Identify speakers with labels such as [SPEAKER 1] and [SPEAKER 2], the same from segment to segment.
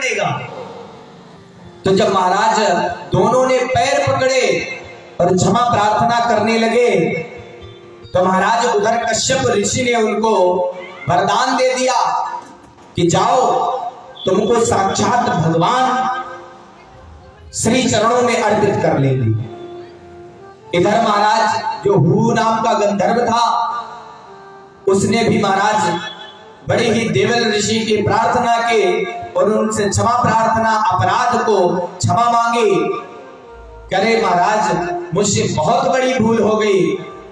[SPEAKER 1] पड़ेगा। तो जब महाराज दोनों ने पैर पकड़े और क्षमा प्रार्थना करने लगे तो महाराज उधर कश्यप ऋषि ने उनको वरदान दे दिया कि जाओ तुमको साक्षात भगवान श्री चरणों में अर्पित कर लेंगे। इधर महाराज जो हु नाम का गंधर्व था उसने भी महाराज बड़े ही देवल ऋषि की प्रार्थना के और उनसे क्षमा प्रार्थना, अपराध को क्षमा मांगे। करे महाराज मुझसे बहुत बड़ी भूल हो गई,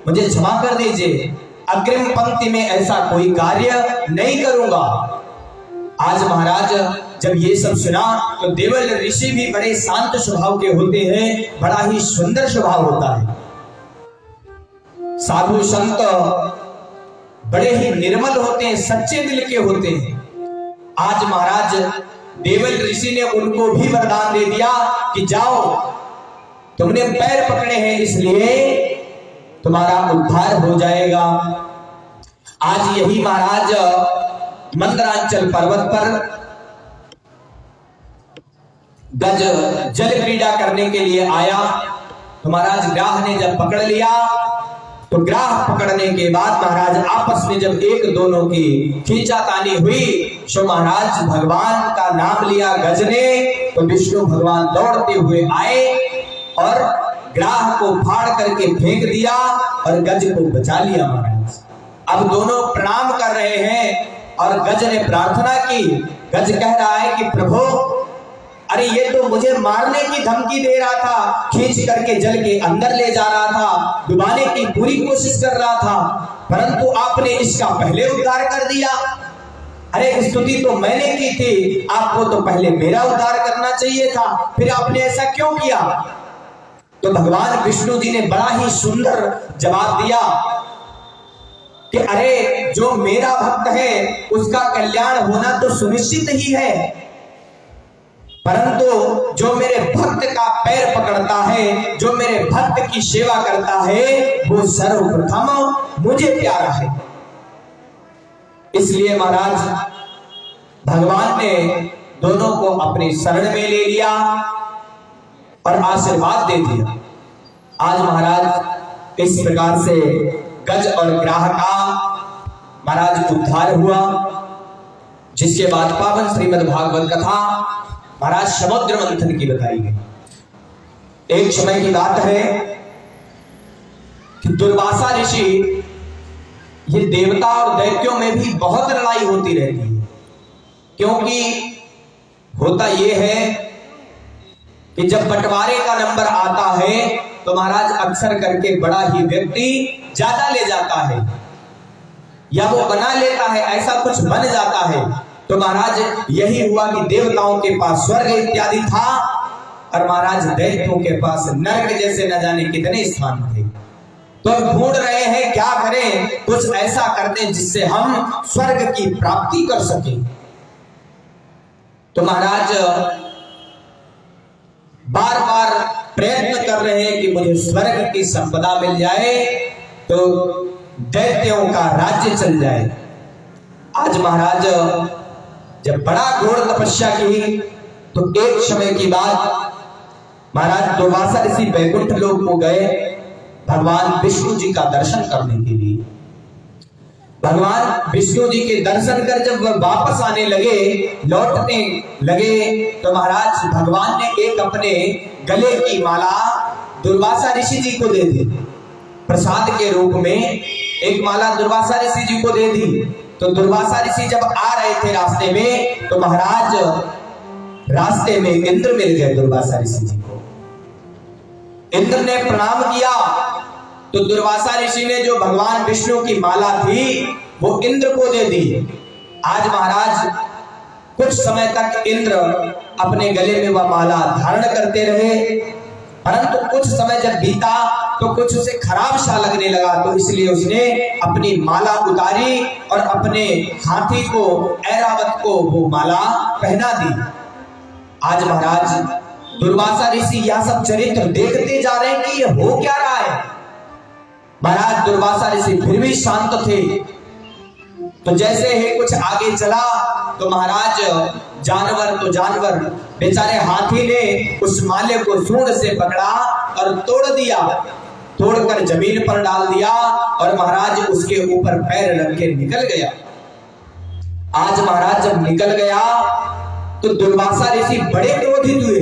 [SPEAKER 1] मुझे क्षमा कर दीजिए, अग्रिम पंक्ति में ऐसा कोई कार्य नहीं करूंगा। आज महाराज जब ये सब सुना तो देवल ऋषि भी बड़े शांत स्वभाव के होते हैं, बड़ा ही सुंदर स्वभाव होता है। साधु संत बड़े ही निर्मल होते हैं, सच्चे दिल के होते हैं। आज महाराज देवल ऋषि ने उनको भी वरदान दे दिया कि जाओ तुमने पैर पकड़े हैं इसलिए तुम्हारा उद्धार हो जाएगा। आज यही महाराज मंदरांचल पर्वत पर गज जल क्रीड़ा करने के लिए आया तो महाराज ग्राह ने जब पकड़ लिया तो ग्राह पकड़ने के बाद महाराज आपस में जब एक दोनों की खींचातानी हुई तो महाराज भगवान का नाम लिया गज ने तो विष्णु भगवान दौड़ते हुए आए और ग्राह को फाड़ करके फेंक दिया और गज को बचा लिया महाराज। अब दोनों प्रणाम कर रहे हैं और गज ने प्रार्थना की। गज कह रहा है कि प्रभु अरे ये तो मुझे मारने की धमकी दे रहा था, खींच करके जल के अंदर ले जा रहा था, डुबाने की पूरी कोशिश कर रहा था, परंतु आपने इसका पहले उद्धार कर दिया। अरे स्तुति तो मैंने की थी, आपको तो पहले मेरा उद्धार करना चाहिए था, फिर आपने ऐसा क्यों किया? तो भगवान विष्णु जी ने बड़ा ही सुंदर जवाब दिया कि अरे जो मेरा भक्त है उसका कल्याण होना तो सुनिश्चित ही है, परंतु जो मेरे भक्त का पैर पकड़ता है, जो मेरे भक्त की सेवा करता है, वो सर्वप्रथम मुझे प्यारा है। इसलिए महाराज भगवान ने दोनों को अपनी शरण में ले लिया और आशीर्वाद दे दिया। आज महाराज इस प्रकार से गज और ग्राह का महाराज उद्धार हुआ, जिसके बाद पावन श्रीमद् भागवत कथा महाराज समुद्र मंथन की बताई गई। एक समय की बात है कि दुर्वासा ऋषि, ये देवता और दैत्यों में भी बहुत लड़ाई होती रहती है, क्योंकि होता यह है कि जब बंटवारे का नंबर आता है तो महाराज अक्सर करके बड़ा ही व्यक्ति ज्यादा ले जाता है या वो बना लेता है, ऐसा कुछ बन जाता है। तो महाराज यही हुआ कि देवताओं के पास स्वर्ग इत्यादि था और महाराज दैत्यों के पास नरक जैसे न जाने कितने स्थान थे। तो अब ढूंढ रहे हैं क्या करें, कुछ ऐसा कर दें जिससे हम स्वर्ग की प्राप्ति कर सकें। तो महाराज बार बार प्रयत्न कर रहे हैं कि मुझे स्वर्ग की संपदा मिल जाए तो दैत्यों का राज्य चल जाए। आज महाराज जब बड़ा घोर तपस्या की तो एक समय की बात महाराज दुर्वासा ऋषि वैकुंठ लोक को गए भगवान विष्णु जी का दर्शन करने के लिए। भगवान विष्णु जी के दर्शन कर जब वह वापस आने लगे, लौटने लगे, तो महाराज भगवान ने एक अपने गले की माला दुर्वासा ऋषि जी को दे दी, प्रसाद के रूप में एक माला दुर्वासा ऋषि जी को दे दी। तो दुर्वासा ऋषि जब आ रहे थे रास्ते में तो महाराज रास्ते में इंद्र मिल गए दुर्वासा ऋषि जी को। इंद्र ने प्रणाम किया तो दुर्वासा ऋषि ने जो भगवान विष्णु की माला थी वो इंद्र को दे दी। आज महाराज कुछ समय तक इंद्र अपने गले में वह माला धारण करते रहे, परंतु कुछ समय जब बीता तो कुछ उसे खराब सा लगने लगा, तो इसलिए उसने अपनी माला उतारी और अपने हाथी को, ऐरावत को वो माला पहना दी। आज महाराज दुर्वासा ऋषि यह सब चरित्र देखते जा रहे हैं कि ये हो क्या रहा है। महाराज दुर्वासा ऋषि फिर भी शांत थे। तो जैसे ही कुछ आगे चला तो महाराज जानवर तो जानवर, बेचारे हाथी ने उस माले को सूंड से पकड़ा और तोड़ दिया, तोड़कर जमीन पर डाल दिया और महाराज उसके ऊपर पैर रख के निकल गया। आज महाराज जब निकल गया तो दुर्वासा ऋषि बड़े क्रोधित हुए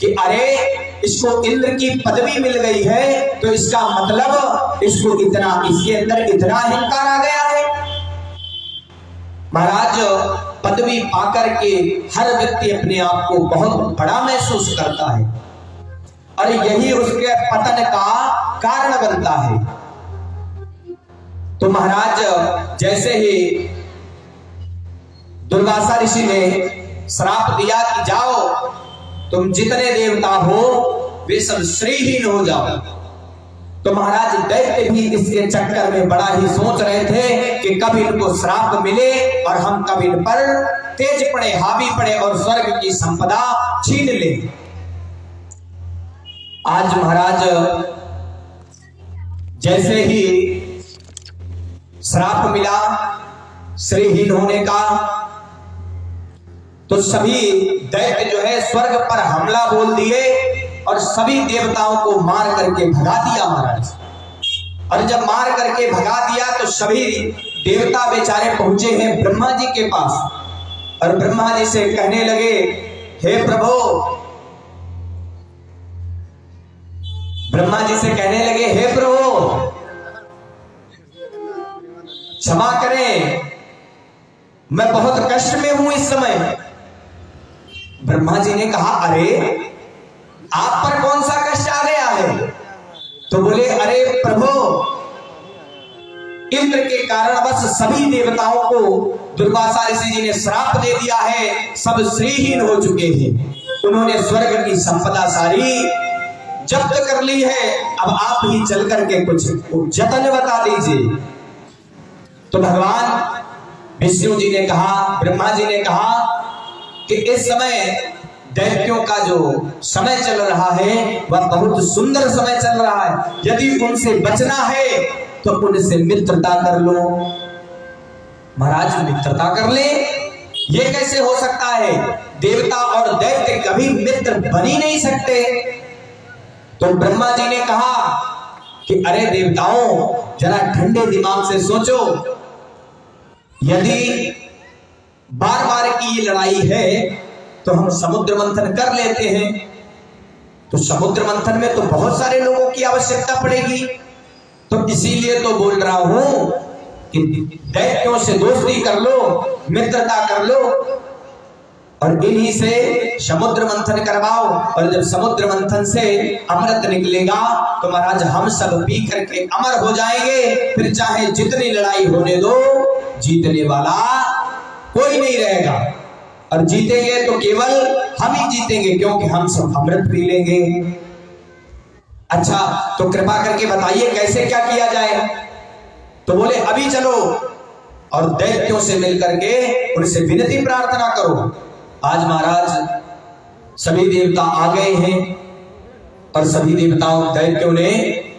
[SPEAKER 1] कि अरे इसको इंद्र की पदवी मिल गई है तो इसका मतलब इसको इतना, इसके अंदर इतना अहंकार आ गया है। महाराज पदवी पाकर के हर व्यक्ति अपने आप को बहुत बड़ा महसूस करता है और यही उसके पतन का कारण बनता है। तो महाराज जैसे ही दुर्वासा ऋषि ने श्राप दिया कि जाओ तुम जितने देवता हो वे सब श्रीहीन हो जाओ, तो महाराज दैत्य भी इसके चक्कर में बड़ा ही सोच रहे थे कि कब इनको श्राप मिले और हम कब इन पर तेज पड़े, हावी पड़े और स्वर्ग की संपदा छीन ले। आज महाराज जैसे ही श्राप मिला श्रीहीन होने का, तो सभी दैत्य जो है स्वर्ग पर हमला बोल दिए और सभी देवताओं को मार करके भगा दिया महाराज। और जब मार करके भगा दिया तो सभी देवता बेचारे पहुंचे हैं ब्रह्मा जी के पास और ब्रह्मा जी से कहने लगे, हे प्रभु, ब्रह्मा जी से कहने लगे, हे प्रभु क्षमा करें, मैं बहुत कष्ट में हूं इस समय। ब्रह्मा जी ने कहा, अरे आप पर कौन सा कष्ट आ गया है? तो बोले, अरे प्रभु, इंद्र के कारणवश सभी देवताओं को दुर्वासा ऋषि जी ने श्राप दे दिया है, सब श्रीहीन हो चुके हैं, उन्होंने स्वर्ग की संपदा सारी जब्त कर ली है, अब आप ही चल करके कुछ जतन बता दीजिए। तो भगवान विष्णु जी ने कहा, ब्रह्मा जी ने कहा कि इस समय दैत्यों का जो समय चल रहा है वह बहुत सुंदर समय चल रहा है, यदि उनसे बचना है तो उनसे मित्रता कर लो। महाराज मित्रता कर ले, ये कैसे हो सकता है? देवता और दैत्य कभी मित्र बन ही नहीं सकते। तो ब्रह्मा जी ने कहा कि अरे देवताओं, जरा ठंडे दिमाग से सोचो, यदि बार बार की ये लड़ाई है तो हम समुद्र मंथन कर लेते हैं, तो समुद्र मंथन में तो बहुत सारे लोगों की आवश्यकता पड़ेगी, तो इसीलिए तो बोल रहा हूं कि दैत्यों से दोस्ती कर लो, मित्रता कर लो और इन्हीं से समुद्र मंथन करवाओ, और जब समुद्र मंथन से अमृत निकलेगा तो महाराज हम सब पी करके अमर हो जाएंगे, फिर चाहे जितनी लड़ाई होने दो, जीतने वाला कोई नहीं रहेगा और जीतेंगे तो केवल हम ही जीतेंगे, क्योंकि हम सब अमृत पी लेंगे। अच्छा, तो कृपा करके बताइए कैसे क्या किया जाए? तो बोले, अभी चलो और दैत्यों से मिलकर के उनसे विनती प्रार्थना करो। आज महाराज सभी देवता आ गए हैं और सभी देवताओं दैत्यों ने